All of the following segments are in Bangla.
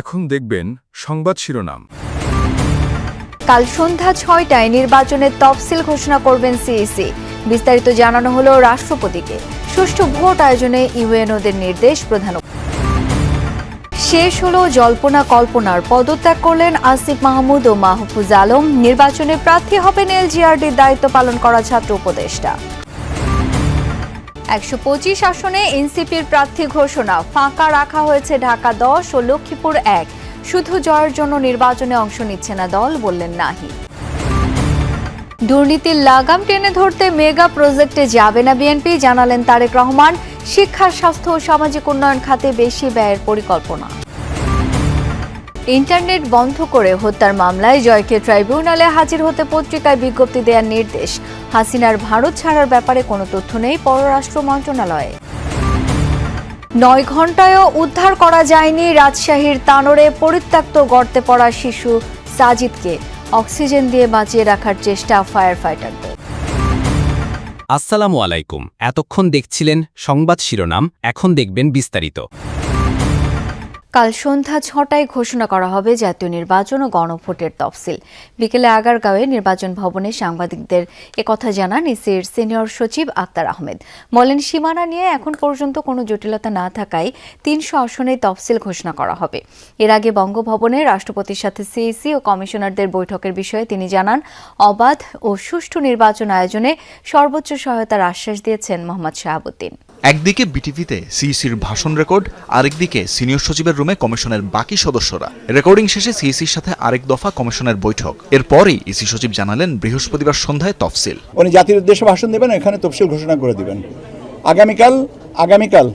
এখন দেখবেন সংবাদ শিরোনাম। কাল সন্ধ্যা ৬টায় নির্বাচনের তফসিল ঘোষণা করবেন সিইসি। বিস্তারিত জানানো হলো রাষ্ট্রপতিকে। সুষ্ঠু ভোট আয়োজনে ইউএনওদের নির্দেশ প্রধান। শেষ হলো জল্পনা কল্পনার, পদত্যাগ করলেন আসিফ মাহমুদ ও মাহফুজ আলম। নির্বাচনে প্রার্থী হবেন এলজিআরডির দায়িত্ব পালন করা ছাত্র উপদেষ্টা। ১২৫ আসনে এনসিপির প্রার্থী ঘোষণা, ফাঁকা রাখা হয়েছে ঢাকা ১০ ও লক্ষ্মীপুর ১। শুধু জয়ের জন্য নির্বাচনে অংশ নিচ্ছে না দল, বললেন নাহি। দুর্নীতির লাগাম টেনে ধরতে মেগা প্রজেক্টে যাবে না বিএনপি, জানালেন তারেক রহমান। শিক্ষা, স্বাস্থ্য ও সামাজিক উন্নয়ন খাতে বেশি ব্যয়ের পরিকল্পনা। ইন্টারনেট বন্ধ করে হত্যার মামলায় জয়কে ট্রাইব্যুনালে হাজির হতে পত্রিকায় বিজ্ঞপ্তি দেওয়ার নির্দেশ। হাসিনার ভারত ছাড়ার ব্যাপারে কোনো তথ্য নেই পররাষ্ট্র মন্ত্রণালয়ে। ৯ ঘণ্টায়ও উদ্ধার করা যায়নি রাজশাহীর তানোরে পরিত্যক্ত গর্তে পড়া শিশু সাজিদকে। অক্সিজেন দিয়ে বাঁচিয়ে রাখার চেষ্টা ফায়ার ফাইটারদের। আসসালামু আলাইকুম। এতক্ষণ দেখছিলেন সংবাদ শিরোনাম, এখন দেখবেন বিস্তারিত। কাল সন্ধ্যা ৬টায় ঘোষণা করা হবে জাতীয় নির্বাচন ও গণভোটের তফসিল। বিকেলে আগারগাঁওয়ে নির্বাচন ভবনে সাংবাদিকদের একথা জানান ইসির সিনিয়র সচিব আক্তার আহমেদ। বলেন, সীমানা নিয়ে এখন পর্যন্ত কোনো জটিলতা না থাকায় ৩০০ আসনে তফসিল ঘোষণা করা হবে। এর আগে বঙ্গভবনে রাষ্ট্রপতির সাথে সিইসি ও কমিশনারদের বৈঠকের বিষয়ে তিনি জানান, অবাধ ও সুষ্ঠু নির্বাচন আয়োজনে সর্বোচ্চ সহায়তার আশ্বাস দিয়েছেন মোহাম্মদ শাহাবুদ্দিন। একদিকে বিটিভিতে সিইসির ভাষণ রেকর্ড, আরেকদিকে সিনিয়র সচিবের রুমে কমিশনের বাকি সদস্যরা। রেকর্ডিং শেষে সিইসির সাথে আরেক দফা কমিশনের বৈঠক। এরপরই ইসি সচিব জানালেন বৃহস্পতিবার সন্ধ্যায় তফসিল। উনি জাতির উদ্দেশ্যে ভাষণ দেবেন, এখানে তফসিল ঘোষণা করে দিবেন। আগামীকাল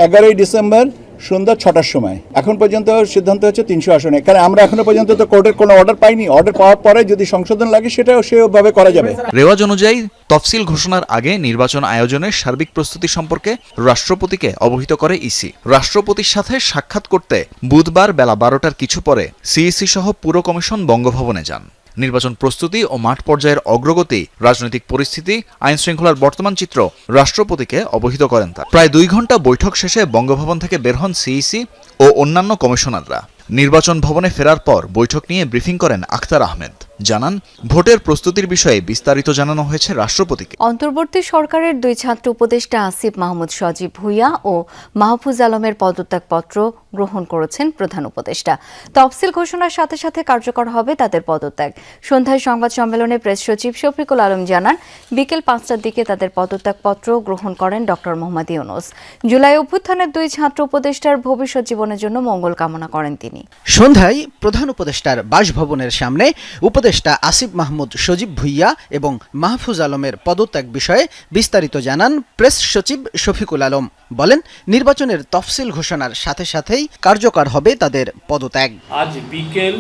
11ই ডিসেম্বর সন্ধ্যা ৬টার সময়। এখন পর্যন্ত সিদ্ধান্ত হচ্ছে ৩০০ আসনে। কারণ আমরা এখনো পর্যন্ত তো কোর্টের কোনো অর্ডার পাইনি। অর্ডার পাওয়ার পরে যদি সংশোধন লাগে সেটাও সেভাবে করা যাবে। রেওয়াজ অনুযায়ী তফসিল ঘোষণার আগে নির্বাচন আয়োজনের সার্বিক প্রস্তুতি সম্পর্কে রাষ্ট্রপতিকে অবহিত করে ইসি। রাষ্ট্রপতির সাথে সাক্ষাৎ করতে বুধবার বেলা ১২টার কিছু পরে সিইসি সহ পুরো কমিশন বঙ্গভবনে যান। নির্বাচন প্রস্তুতি ও মাঠ পর্যায়ের অগ্রগতি, রাজনৈতিক পরিস্থিতি, আইন শৃঙ্খলার বর্তমান চিত্র রাষ্ট্রপতিকে অবহিত করেন তারা। প্রায় ২ ঘণ্টা বৈঠক শেষে বঙ্গভবন থেকে বের হন সিইসি ও অন্যান্য কমিশনাররা। নির্বাচন ভবনে ফেরার পর বৈঠক নিয়ে ব্রিফিং করেন আক্তার আহমেদ। জানান, ভোটের প্রস্তুতির বিষয়ে বিস্তারিত জানানো হয়েছে রাষ্ট্রপতিকে। অন্তর্বর্তী সরকারের ২ ছাত্র উপদেষ্টা আসিফ মাহমুদ সজীব ভুইয়া ও মাহফুজ আলমের পদত্যাগপত্র গ্রহণ করেছেন প্রধান উপদেষ্টা। তফসিল ঘোষণার সাথে সাথে কার্যকর হবে তাদের পদত্যাগ। সন্ধ্যায় সংবাদ সম্মেলনে প্রেস সচিব শফিকুল আলম জানান, বিকেল ৫টার দিকে তাদের পদত্যাগপত্র গ্রহণ করেন ড. মোহাম্মদ ইউনূস। জুলাই অভ্যুত্থানের 2 ছাত্র উপদেষ্টার ভবিষ্যৎ জীবনের জন্য মঙ্গল কামনা করেন তিনি। সন্ধ্যায় প্রধান উপদেষ্টার বাসভবনের সামনে উপদেষ্টা আসিফ মাহমুদ সজীব ভুইয়া এবং মাহফুজ আলমের পদত্যাগ বিষয়ে বিস্তারিত জানান প্রেস সচিব শফিকুল আলম। বলেন, নির্বাচনের তফসিল ঘোষণার সাথে সাথেই কার্যকর হবে তাদের পদত্যাগ। আজ বিকেল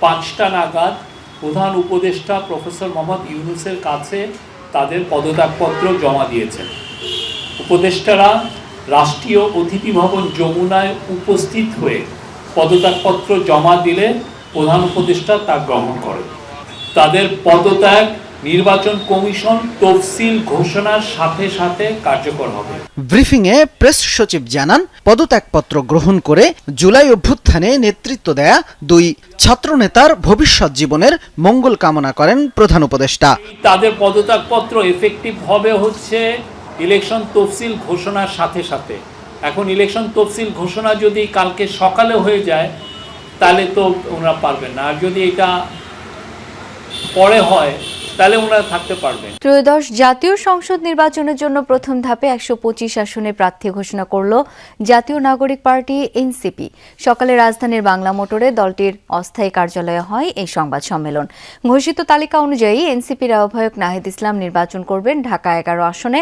5টা নাগাদ প্রধান উপদেষ্টা প্রফেসর মোহাম্মদ ইউনূসের কাছে তাদের পদত্যাগপত্র জমা দিয়েছেন। উপদেষ্টারা রাষ্ট্রীয় অতিথি ভবন যমুনায় উপস্থিত হয়ে পদত্যাগপত্র জমা দিলে প্রধান উপদেষ্টা তা গ্রহণ করেন। তাদের পদত্যাগ নির্বাচন কমিশন তফসিল ঘোষণার সাথে সাথে কার্যকর হবে। ব্রিফিংয়ে প্রেস সচিব জানান, পদত্যাগপত্র গ্রহণ করে জুলাই অভ্যুত্থানে নেতৃত্ব দেয়া 2 ছাত্রনেতার ভবিষ্যৎ জীবনের মঙ্গল কামনা করেন প্রধান উপদেষ্টা। তাদের পদত্যাগপত্র এফেক্টিভ হবে হচ্ছে ইলেকশন তফসিল ঘোষণার সাথে সাথে। এখন ইলেকশন তফসিল ঘোষণা যদি কালকে সকালে হয়ে যায় তাহলে তো ওনারা পারবেন না, আর যদি এটা পরে হয় তাহলে ওনারা থাকতে পারবেন। ত্রয়োদশ জাতীয় সংসদ নির্বাচনের জন্য প্রথম ধাপে ১২৫ আসনে প্রার্থী ঘোষণা করল জাতীয় নাগরিক পার্টি এনসিপি। সকালে রাজধানীর বাংলা মোটরে দলটির অস্থায়ী কার্যালয়ে হয় এই সংবাদ সম্মেলন। ঘোষিত তালিকা অনুযায়ী এনসিপির আহ্বায়ক নাহিদ ইসলাম নির্বাচন করবেন ঢাকা ১১ আসনে,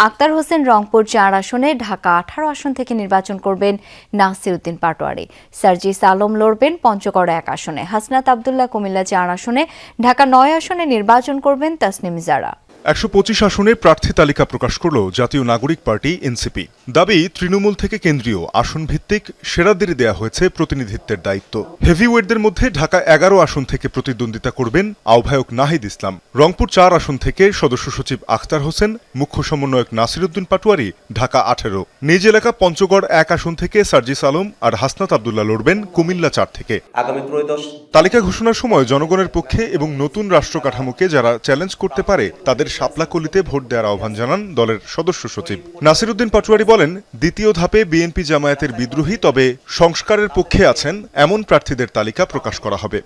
আক্তার হোসেন রংপুর ৪ আসনে, ঢাকা ১৮ আসন থেকে নির্বাচন করবেন নাসির উদ্দিন পাটোয়ারি, সার্জিস আলম লড়বেন পঞ্চগড় ১ আসনে, হাসনাত আবদুল্লাহ কুমিল্লা ৪ আসনে, ঢাকা ৯ আসনে নির্বাচন করবেন তাসনিম জারা। 125 আসনে প্রার্থী তালিকা প্রকাশ করল জাতীয় নাগরিক পার্টি এনসিপি। দাবি, তৃণমূল থেকে কেন্দ্রীয় আসন ভিত্তিক সেরাদের দেয়া হয়েছে প্রতিনিধিত্বের দায়িত্ব। হেভিওয়েটদের মধ্যে ঢাকা 11 আসন থেকে প্রতিদ্বন্দ্বিতা করবেন আহ্বায়ক নাহিদ ইসলাম। রংপুর 4 আসন থেকে সদস্য সচিব আখতার হোসেন, মুখ্য সমন্বয়ক নাসিরউদ্দিন পাটোয়ারি, ঢাকা 18। নিজ এলাকা পঞ্চগড় 1 আসন থেকে সার্জিস আলম আর হাসনাত আবদুল্লাহ লড়বেন কুমিল্লা 4 থেকে। আগামী ত্রয়োদশ তালিকা ঘোষণার সময় জনগণের পক্ষে এবং নতুন রাষ্ট্র কাঠামোকে যারা চ্যালেঞ্জ করতে পারে তাদের শাপলাকলিতে ভোট দেওয়ার আহ্বান জানান দলের সদস্য সচিব নাসিরউদ্দিন পাটোয়ারি। বলেন, দ্বিতীয় ধাপে বিএনপি জামায়াতের বিদ্রোহী তবে সংস্কারের পক্ষে আছেন এমন প্রার্থীদের তালিকা প্রকাশ করা হবে।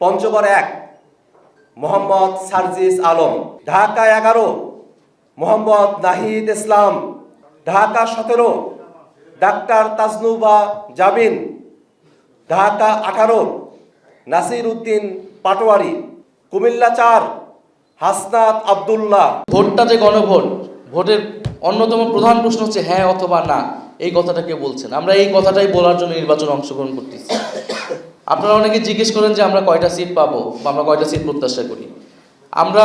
পঞ্চগড় 1 মোহাম্মদ সার্জিস আলম, ঢাকা 11 মোহাম্মদ নাহিদ ইসলাম, ঢাকা 17 ডাক্তার তাজনুবা জাবিন, ঢাকা 18 নাসিরউদ্দিন পাটোয়ারি, কুমিল্লা 4 হাসনাত আবদুল্লাহ। ভোটটা যে গণভোট, ভোটের অন্যতম প্রধান প্রশ্ন হচ্ছে হ্যাঁ অথবা না। এই কথাটা কে বলছেন? আমরা এই কথাটাই বলার জন্য নির্বাচনে অংশগ্রহণ করতেছি। আপনারা অনেকে জিজ্ঞেস করেন যে আমরা কয়টা সিট পাবো বা আমরা কয়টা সিট প্রত্যাশা করি। আমরা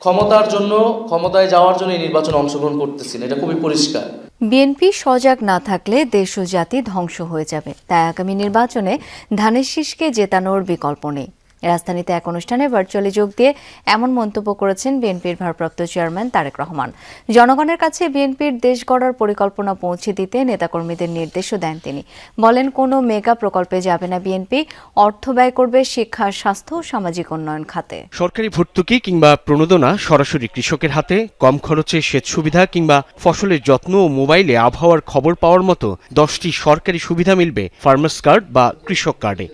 ক্ষমতার জন্য, ক্ষমতায় যাওয়ার জন্য এই নির্বাচনে অংশগ্রহণ করতেছি না, এটা খুবই পরিষ্কার। বিএনপি সজাগ না থাকলে দেশ ও জাতি ধ্বংস হয়ে যাবে, তাই আগামী নির্বাচনে ধানের শীষকে জেতানোর বিকল্প নেই। রাজধানীতে এক অনুষ্ঠানে ভার্চুয়ালি যোগ দিয়ে এমন মন্তব্য করেছেন বিএনপির ভারপ্রাপ্ত চেয়ারম্যান তারেক রহমান। জনগণের কাছে বিএনপির দেশ গড়ার পরিকল্পনা পৌঁছে দিতে নেতাকর্মীদের নির্দেশও দেন তিনি। বলেন, কোনো মেগা প্রকল্পে যাবে না বিএনপি, অর্থ ব্যয় করবে শিক্ষা, স্বাস্থ্য ও সামাজিক উন্নয়ন খাতে। সরকারি ভর্তুকি কিংবা প্রণোদনা সরাসরি কৃষকের হাতে, কম খরচে সেচ সুবিধা কিংবা ফসলের যত্ন ও মোবাইলে আবহাওয়ার খবর পাওয়ার মতো 10টি সরকারি সুবিধা মিলবে ফার্মার্স কার্ড বা কৃষক কার্ডে।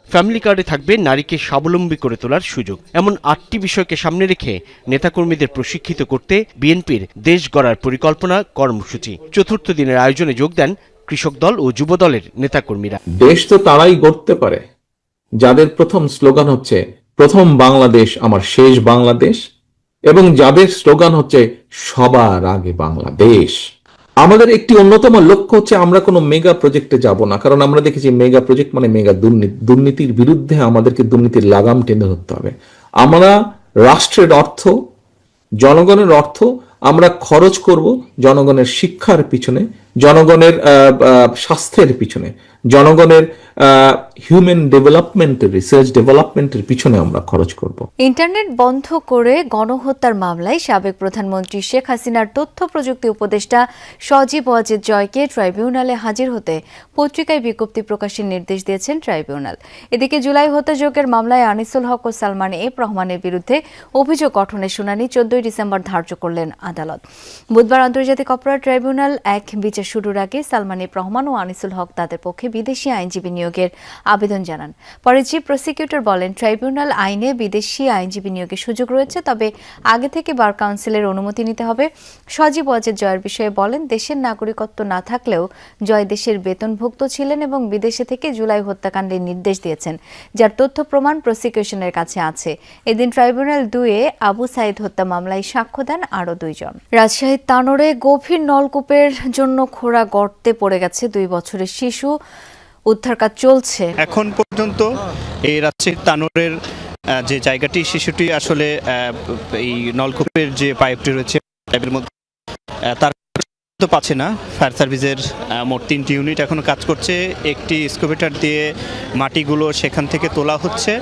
ফ্যামিলি কার্ডে থাকবে নারীকে স্বাবলম্বী করে তোলার সুযোগ। এমন 8টি বিষয়কে সামনে রেখে নেতাকর্মীদের প্রশিক্ষিত করতে বিএনপির দেশ গড়ার পরিকল্পনা কর্মসূচি। চতুর্থ দিনের আয়োজনে যোগ দেন কৃষক দল ও যুব দলের নেতাকর্মীরা। দেশ তো তারাই গড়তে পারে যাদের প্রথম স্লোগান হচ্ছে প্রথম বাংলাদেশ আমার শেষ বাংলাদেশ, এবং যাদের স্লোগান হচ্ছে সবার আগে বাংলাদেশ। আমাদের একটি অন্যতম লক্ষ্য হচ্ছে আমরা কোনো মেগা প্রজেক্টে যাব না, কারণ আমরা দেখেছি মেগা প্রজেক্ট মানে মেগা দুর্নীতি। দুর্নীতির বিরুদ্ধে আমাদেরকে দুর্নীতির লাগাম টেনে ধরতে হবে। আমরা রাষ্ট্রের অর্থ, জনগণের অর্থ আমরা খরচ করব জনগণের শিক্ষার পিছনে, জনগণের স্বাস্থ্যের পিছনে, জনগণের হিউম্যান ডেভেলপমেন্টের, রিসার্চ ডেভেলপমেন্টের পিছনে আমরা খরচ করব। ইন্টারনেট বন্ধ করে গণহত্যার মামলায় সাবেক প্রধানমন্ত্রী শেখ হাসিনার তথ্য প্রযুক্তি উপদেষ্টা সজীব ওয়াজেদ জয়কে ট্রাইব্যুনালে হাজির হতে পত্রিকায় বিজ্ঞপ্তি প্রকাশের নির্দেশ দিয়েছেন ট্রাইব্যুনাল। এদিকে জুলাই হত্যাযজ্ঞের মামলায় আনিসুল হক ও সালমান এফ রহমানের বিরুদ্ধে অভিযোগ গঠনের শুনানি 14 ডিসেম্বর ধার্য করলেন আদালত। বুধবার আন্তর্জাতিক অপরাধ ট্রাইব্যুনাল এক বিচার শুরুর আগে সালমান এফ রহমান ও আনিসুল হক তাদের পক্ষে বিদেশি আইনজীবী নিয়োগের আবেদন জানান। পরে চিফ প্রসিকিউটর বলেন, ট্রাইব্যুনাল আইনে বিদেশি আইনজীবী নিয়োগের সুযোগ রয়েছে, তবে আগে থেকে বার কাউন্সিলের অনুমতি নিতে হবে। সজীব ওয়াজেদ জয়ের বিষয়ে বলেন, দেশের নাগরিকত্ব না থাকলেও জয় দেশের বেতনভুক্ত ছিলেন এবং বিদেশে থেকে জুলাই হত্যাকাণ্ডের নির্দেশ দিয়েছেন, যার তথ্য প্রমাণ প্রসিকিউশনের কাছে আছে। এদিন ট্রাইব্যুনাল 2-এ আবু সাইদ হত্যা মামলায় সাক্ষ্য দেন আরও 2 জন। রাজশাহীর তানোরে গভীর নলকূপের জন্য খোঁড়া গর্তে পড়ে গেছে 2 বছরের শিশু। উদ্ধার কাজ চলছে। এখন পর্যন্ত এই রাজশাহীর তানোরের যে জায়গাটি, শিশুটি আসলে এই নলকূপের যে পাইপটি রয়েছে পাইপের মধ্যে তার পাচ্ছে না। ফায়ার সার্ভিসের মোট 3টি ইউনিট এখনো কাজ করছে। একটি এক্সকাভেটর দিয়ে মাটিগুলো সেখান থেকে তোলা হচ্ছে।